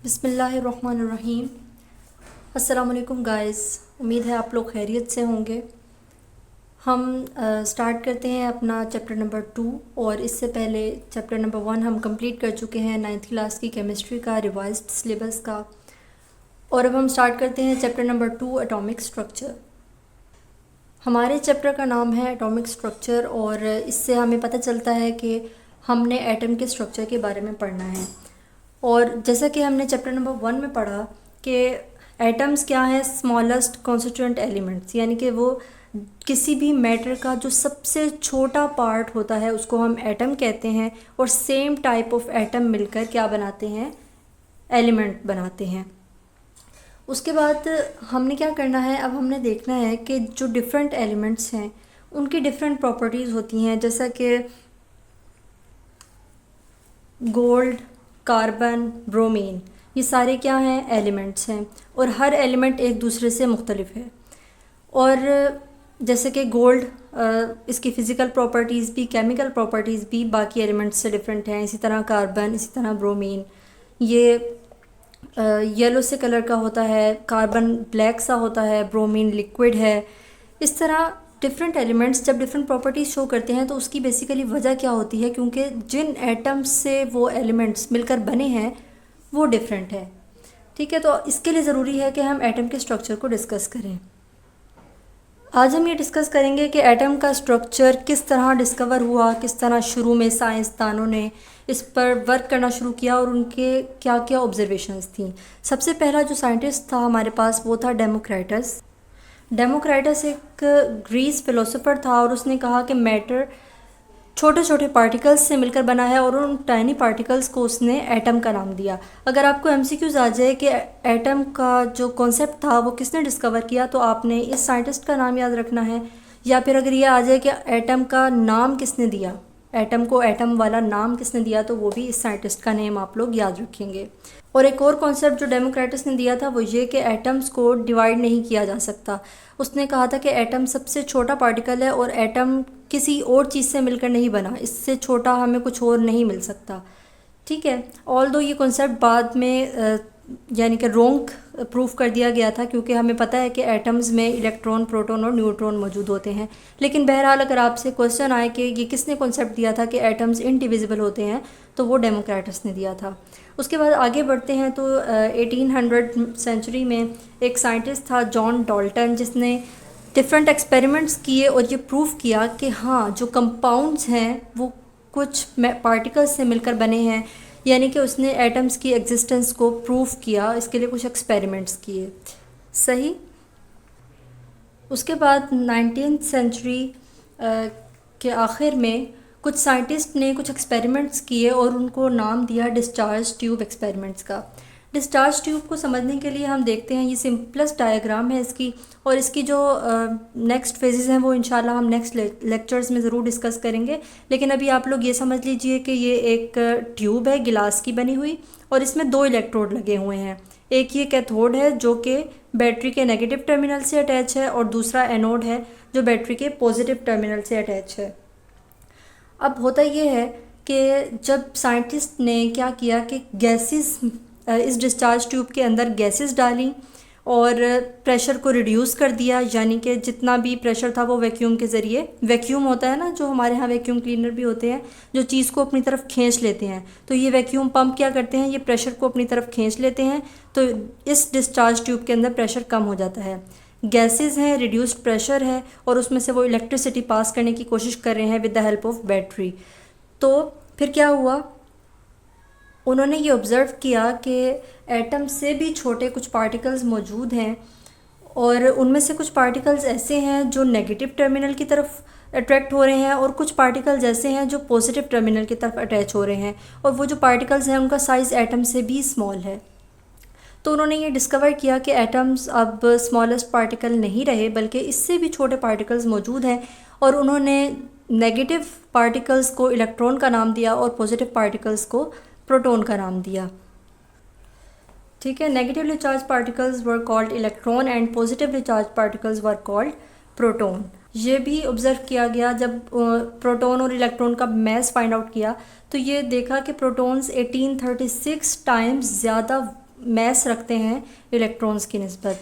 बिस्मिल्लाहिर्रहमानिर्रहीम। अस्सलाम वालेकुम गाइस, उम्मीद है आप लोग खैरियत से होंगे। हम स्टार्ट करते हैं अपना चैप्टर नंबर 2। और इससे पहले चैप्टर नंबर 1 हम कंप्लीट कर चुके हैं 9th क्लास की केमिस्ट्री का रिवाइज्ड सिलेबस का। और अब हम स्टार्ट करते हैं चैप्टर नंबर 2 एटॉमिक स्ट्रक्चर। हमारे चैप्टर का नाम है एटॉमिक स्ट्रक्चर और इससे हमें पता चलता है कि हमने एटम के स्ट्रक्चर के बारे में पढ़ना है। और जैसा कि हमने चैप्टर नंबर 1 में पढ़ा कि एटम्स क्या है, स्मॉलेस्ट कॉन्स्टिट्यूएंट एलिमेंट्स, यानी कि वो किसी भी मैटर का जो सबसे छोटा पार्ट होता है उसको हम एटम कहते हैं। और सेम टाइप ऑफ एटम मिलकर क्या बनाते हैं, एलिमेंट बनाते हैं। उसके बाद हमने क्या करना है, अब हमने देखना है कि जो डिफरेंट एलिमेंट्स हैं उनकी डिफरेंट प्रॉपर्टीज़ होती हैं, जैसा कि गोल्ड, कार्बन, ब्रोमीन, ये सारे क्या हैं, एलिमेंट्स हैं। और हर एलिमेंट एक दूसरे से मुख्तलिफ है। और जैसे कि गोल्ड, इसकी फ़िज़िकल प्रॉपर्टीज़ भी केमिकल प्रॉपर्टीज़ भी बाकी एलिमेंट्स से डिफरेंट हैं। इसी तरह कार्बन, इसी तरह ब्रोमीन ये येलो से कलर का होता है, कार्बन ब्लैक सा होता है, ब्रोमीन लिक्विड है। इस तरह डिफरेंट एलिमेंट्स जब डिफरेंट प्रॉपर्टीज़ शो करते हैं तो उसकी बेसिकली वजह क्या होती है, क्योंकि जिन एटम्स से वो एलिमेंट्स मिलकर बने हैं वो डिफरेंट है। ठीक है, तो इसके लिए ज़रूरी है कि हम एटम के स्ट्रक्चर को डिस्कस करें। आज हम ये डिस्कस करेंगे कि एटम का स्ट्रक्चर किस तरह डिस्कवर हुआ, किस तरह शुरू में साइंसदानों ने इस पर वर्क करना शुरू किया और उनके क्या क्या ऑब्जर्वेशंस थी। सबसे पहला जो साइंटिस्ट था हमारे पास वो था डेमोक्रिटस। डेमोक्रिटस एक ग्रीस फिलोसोफर था और उसने कहा कि मैटर छोटे छोटे पार्टिकल्स से मिलकर बना है और उन टाइनी पार्टिकल्स को उसने एटम का नाम दिया। अगर आपको एमसीक्यूज आ जाए कि एटम का जो कॉन्सेप्ट था वो किसने डिस्कवर किया तो आपने इस साइंटिस्ट का नाम याद रखना है। या फिर अगर ये आ जाए कि एटम का नाम किसने दिया, एटम को एटम वाला नाम किसने दिया, तो वो भी इस साइंटिस्ट का नेम आप लोग याद रखेंगे। और एक और कॉन्सेप्ट जो डेमोक्रिटस ने दिया था वो ये कि एटम्स को डिवाइड नहीं किया जा सकता। उसने कहा था कि एटम सबसे छोटा पार्टिकल है और एटम किसी और चीज़ से मिलकर नहीं बना, इससे छोटा हमें कुछ और नहीं मिल सकता। ठीक है, ऑल दो ये कॉन्सेप्ट बाद में यानी कि रॉन्ग प्रूफ कर दिया गया था, क्योंकि हमें पता है कि एटम्स में इलेक्ट्रॉन, प्रोटॉन और न्यूट्रॉन मौजूद होते हैं। लेकिन बहरहाल अगर आपसे क्वेश्चन आए कि ये किसने कॉन्सेप्ट दिया था कि एटम्स इनडिविजिबल होते हैं, तो वो डेमोक्रिटस ने दिया था। उसके बाद आगे बढ़ते हैं तो 1800 सेंचुरी में एक साइंटिस्ट था जॉन डाल्टन, जिसने डिफरेंट एक्सपेरिमेंट्स किए और ये प्रूव किया कि हाँ, जो कंपाउंड्स हैं वो कुछ पार्टिकल्स से मिलकर बने हैं। यानी कि उसने एटम्स की एग्जिस्टेंस को प्रूव किया, इसके लिए कुछ एक्सपेरिमेंट्स किए। सही। उसके बाद 19th सेंचुरी के आखिर में कुछ साइंटिस्ट ने कुछ एक्सपेरिमेंट्स किए और उनको नाम दिया डिस्चार्ज ट्यूब एक्सपेरिमेंट्स का। डिस्चार्ज ट्यूब को समझने के लिए हम देखते हैं, ये सिंपलेस्ट डायग्राम है इसकी, और इसकी जो नेक्स्ट फेजेस हैं वो इंशाल्लाह हम नेक्स्ट लेक्चर्स में ज़रूर डिस्कस करेंगे। लेकिन अभी आप लोग ये समझ लीजिए कि ये एक ट्यूब है गिलास की बनी हुई और इसमें 2 इलेक्ट्रोड लगे हुए हैं। एक ये कैथोड है जो कि बैटरी के नेगेटिव टर्मिनल से अटैच है और दूसरा एनोड है जो बैटरी के पॉजिटिव टर्मिनल से अटैच है। अब होता ये है कि जब साइंटिस्ट ने क्या किया कि गैसेस इस डिस्चार्ज ट्यूब के अंदर गैसेस डाली और प्रेशर को रिड्यूस कर दिया, यानी कि जितना भी प्रेशर था वो वैक्यूम के ज़रिए, वैक्यूम होता है ना जो हमारे यहाँ वैक्यूम क्लीनर भी होते हैं जो चीज़ को अपनी तरफ खींच लेते हैं, तो ये वैक्यूम पंप क्या करते हैं, ये प्रेशर को अपनी तरफ खींच लेते हैं, तो इस डिस्चार्ज ट्यूब के अंदर प्रेशर कम हो जाता है। गैसेस हैं, रिड्यूस्ड प्रेशर है और उसमें से वो इलेक्ट्रिसिटी पास करने की कोशिश कर रहे हैं with the help of battery. तो फिर क्या हुआ, उन्होंने ये ऑब्ज़र्व किया कि एटम से भी छोटे कुछ पार्टिकल्स मौजूद हैं और उनमें से कुछ पार्टिकल्स ऐसे हैं जो नेगेटिव टर्मिनल की तरफ अट्रैक्ट हो रहे हैं और कुछ पार्टिकल्स ऐसे हैं जो पॉजिटिव टर्मिनल की तरफ अटैच हो रहे हैं, और वो जो पार्टिकल्स हैं उनका साइज़ एटम से भी स्मॉल है। तो उन्होंने ये डिस्कवर किया कि एटम्स अब स्मॉलेस्ट पार्टिकल नहीं रहे बल्कि इससे भी छोटे पार्टिकल्स मौजूद हैं, और उन्होंने नेगेटिव पार्टिकल्स को इलेक्ट्रॉन का नाम दिया और पॉजिटिव पार्टिकल्स को प्रोटॉन का नाम दिया। ठीक है, negatively charge particles were called electron and positively charge particles were called proton. ये भी ऑब्ज़र्व किया गया जब प्रोटॉन और इलेक्ट्रॉन का मैस फाइंड आउट किया, तो ये देखा कि प्रोटॉन्स 1836 टाइम्स ज़्यादा मैस रखते हैं इलेक्ट्रॉन्स की निस्बत।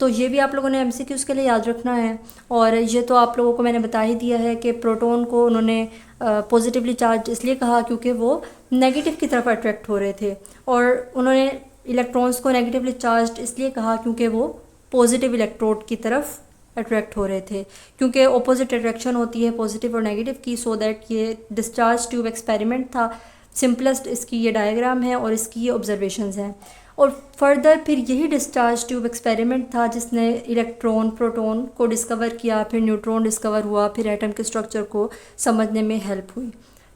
तो ये भी आप लोगों ने एमसीक्यूज़ के लिए याद रखना है। और ये तो आप लोगों को मैंने बता ही दिया है कि प्रोटॉन को उन्होंने पॉजिटिवली चार्ज इसलिए कहा क्योंकि वो नेगेटिव की तरफ अट्रैक्ट हो रहे थे, और उन्होंने इलेक्ट्रॉन्स को नेगेटिवली चार्ज इसलिए कहा क्योंकि वो पॉजिटिव इलेक्ट्रोड की तरफ अट्रैक्ट हो रहे थे, क्योंकि ऑपोजिट अट्रैक्शन होती है पॉजिटिव और नेगेटिव की। सो दैट ये डिस्चार्ज ट्यूब एक्सपेरिमेंट था। सिंपलेस्ट इसकी ये डायग्राम है और इसकी ये ऑब्जर्वेशंस हैं। और फर्दर फिर यही डिस्चार्ज ट्यूब एक्सपेरिमेंट था जिसने इलेक्ट्रॉन प्रोटॉन को डिस्कवर किया, फिर न्यूट्रॉन डिस्कवर हुआ, फिर एटम के स्ट्रक्चर को समझने में हेल्प हुई।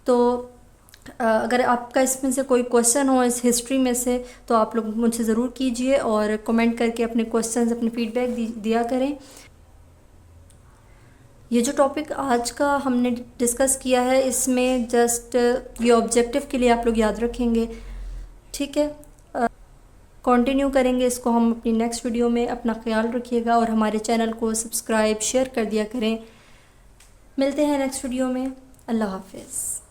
तो अगर आपका इसमें से कोई क्वेश्चन हो इस हिस्ट्री में से तो आप लोग मुझसे ज़रूर कीजिए और कमेंट करके अपने क्वेश्चंस, अपने फीडबैक दिया करें। ये जो टॉपिक आज का हमने डिस्कस किया है इसमें जस्ट ये ऑब्जेक्टिव के लिए आप लोग याद रखेंगे, ठीक है। कंटिन्यू करेंगे इसको हम अपनी नेक्स्ट वीडियो में। अपना ख्याल रखिएगा और हमारे चैनल को सब्सक्राइब शेयर कर दिया करें। मिलते हैं नेक्स्ट वीडियो में। अल्लाह हाफिज़।